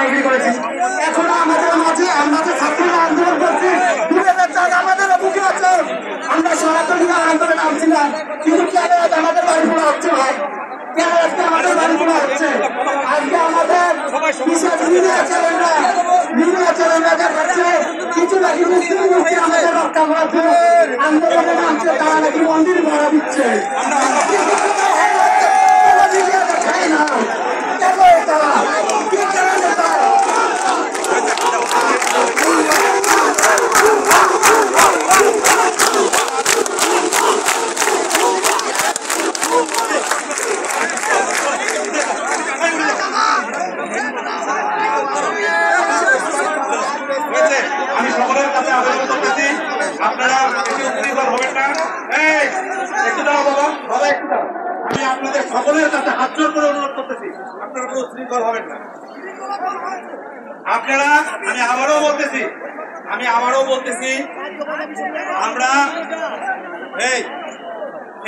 দাবি করেছি। এখন আমাদের মাঝে আমরা যে ছাত্ররা আন্দোলন করছি, 2004 আমাদের বুকে আছে, আমরা সনাতনী আন্দোলন নামছিলাম, কিন্তু কেন আমাদের বাড়ি পড়া হচ্ছে ভাই? কেন আজকে আমাদের বাড়ি পড়া হচ্ছে? আজকে আমাদের বিশেষ মিডিয়া চ্যানেলরা দেখাচ্ছে কিছু নাকি মুসলিম মূর্তি আমাদের রক্ষা করার জন্য আন্দোলনে নামছে, তারা নাকি মন্দির ভাড়া দিচ্ছে। আমি সকলের কাছে আবেদন করতেছি, আপনারা বেশি উত্তেজিত হবেন না। একটু দাও বাবা, বাবা একটু দাও। আমি আপনাদের সকলের কাছে হাত জোর করে অনুরোধ করতেছি, আপনারা কোনো উচ্ছৃঙ্খল হবেন না। আপনারা, আমি আবারও বলতেছি আমরা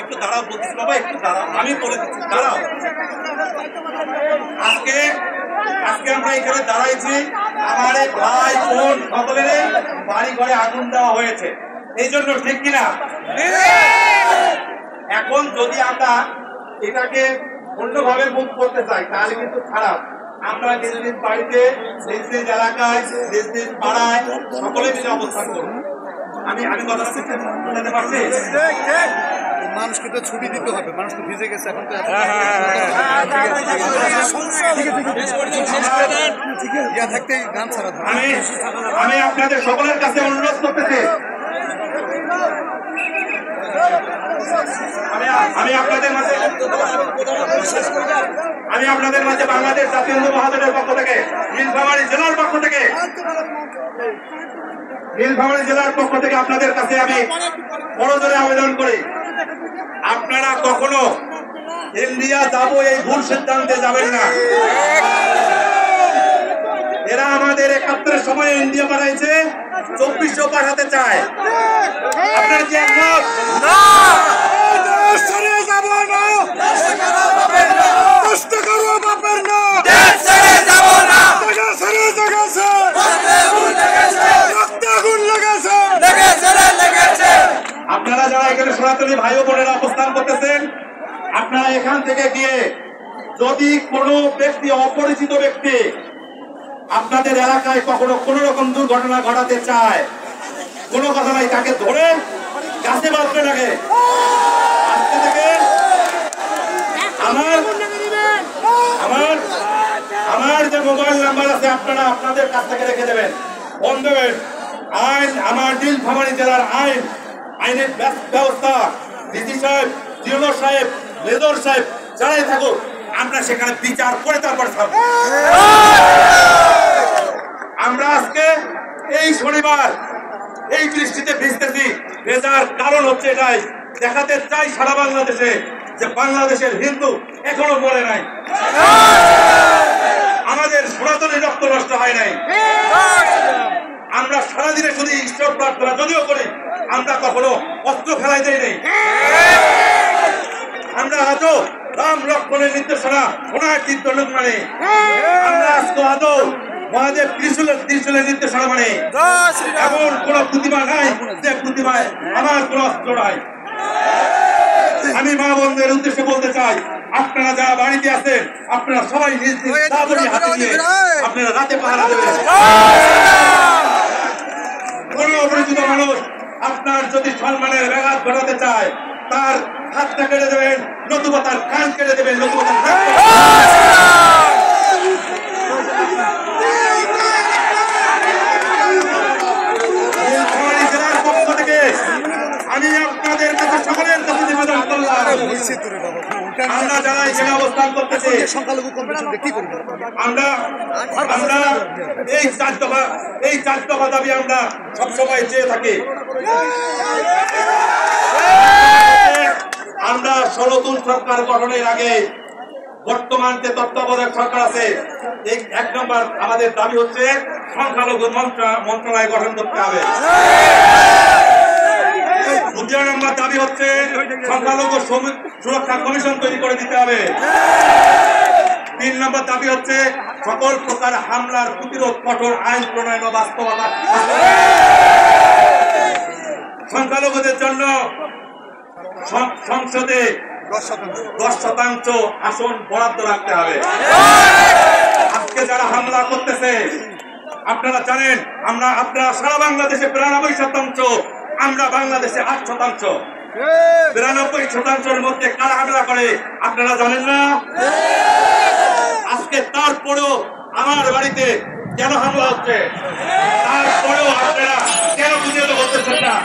একটু দাঁড়াও বলতেছি বাবা, একটু দাঁড়াও, আমি বলে দিচ্ছি দাঁড়াও। আজকে আমরা এখানে দাঁড়াইছি, আমার ভাই বোন সকলের বাড়ি ঘরে আগুন দেওয়া হয়েছে, এই জন্য, ঠিক কিনা? এখন যদি আমরা এটাকে অন্যভাবে মুখ করতে চাই তাহলে কিন্তু খারাপ। আমরা নিজ নিজ বাড়িতে, নিজ নিজ এলাকায়, নিজ নিজ পাড়ায় সকলে মিলে অবস্থান করব। আমি কথাটা বুঝতে পারছি। মানুষকে তো ছুটি দিতে হবে, মানুষ তো ভিজে গেছে এখন তো। থাকতে গান ছাড়া আমি আপনাদের সকলের কাছে অনুরোধ করতেছি, আমি আপনাদের মাঝে বাংলাদেশ জাতীয় মহাজোটের পক্ষ থেকে, নীলফামারী জেলার পক্ষ থেকে আপনাদের কাছে আমি বড়জোরে আবেদন করি, আপনারা কখনো ইন্ডিয়া যাবো এই ভুল সিদ্ধান্তে যাবেন না। এরা আমাদের 71 সময় ইন্ডিয়া পাঠাইছে, 2400 পাঠাতে চায়। আপনার কি একমত? আপনারা যারা এখানে সনাতনী ভাই ও বোনেরা অবস্থান করতেছেন, আপনারা এখান থেকে গিয়ে যদি কোনো ব্যক্তি, অপরিচিত ব্যক্তি আপনাদের এলাকায় কখনো কোন রকম দুর্ঘটনা ঘটাতে চায়, কোনো কথা নাই, তাকে ধরে গাছে বাঁধতে লাগে। আজকে থেকে আমার যে মোবাইল নাম্বার আছে আপনারা আপনাদের কাছ থেকে রেখে দেবেন, ফোন দেবেন। আইন, আমার নীলফামারী জেলার আইনের ব্যবস্থা, ডিসি সাহেব, জিওলর সাহেব, লেদর সাহেব যারাই থাকুক, আমরা সেখানে বিচার করে তারপর থাকবো। আমরা আজকে এই শনিবার এই বৃষ্টিতে ভিজতেছি, ভেজার কারণ হচ্ছে এটাই, দেখাতে চাই সারা বাংলাদেশে যে বাংলাদেশের হিন্দু এখনো মরে নাই, আমাদের সনাতনী রক্ত নষ্ট হয় নাই। আমরা সারাদিনে শুধু ঈশ্বর প্রার্থনা যদিও করি, আমরা কখনো অস্ত্র ফেলাই দেই নাই। আমরা আজও রাম লক্ষ্মণের নির্দেশনা ওনার চিন্তন মানে, আমরা আজকে আদৌ মহাদেব ত্রিশূলের নির্দেশনা মানে, এমন কোন প্রতিমা নাই যে প্রতিমায় আমার কোন অস্ত্র নাই। আমি মা বোনদের উদ্দেশ্যে বলতে চাই, আপনারা যারা বাড়িতে আছেন, আপনারা সবাই নিজ নিজ সাবধানে হাতে নিয়ে আপনারা রাতে পাহারা দেবেন। কোন অপরিচিত মানুষ আপনার যদি সম্মানের ব্যাঘাত ঘটাতে চায়, তার হাতটা কেটে দেবেন, নতুবা তার কান কেটে দেবেন, নতুবা তার জেলার পক্ষ থেকে আমি আপনাদের কাছে সকলের কাছে নিবেদন করলাম, আমরা যারা এখানে অবস্থান করতেছি, আমরা এই চার দফা দাবি আমরা সবসময় চেয়ে থাকি। আমরা নতুন সরকার গঠনের আগে বর্তমান যে তত্ত্বাবধায়ক সরকার আছে, এই 1 নম্বর আমাদের দাবি হচ্ছে সংখ্যালঘু মন্ত্রণালয় গঠন করতে হবে। 2 নম্বর দাবি হচ্ছে সংখ্যালঘু সুরক্ষা কমিশন তৈরি করে দিতে হবে। 3 নম্বর দাবি হচ্ছে সকল প্রকার হামলার প্রতিরোধ কঠোর আইন প্রণয়ন বাস্তবতা, সংখ্যালঘুদের জন্য সংসদে 10% আসন বরাদ্দ রাখতে হবে। আজকে যারা হামলা করতেছে আপনারা জানেন, আপনারা সারা বাংলাদেশে 92%, আমরা বাংলাদেশে 8%। 92%-এর মধ্যে কারা হামলা করে আপনারা জানেন না? আজকে তারপরেও আমার বাড়িতে কেন হামলা হচ্ছে, তারপরেও আপনারা কেন বুঝে করতেছেন না?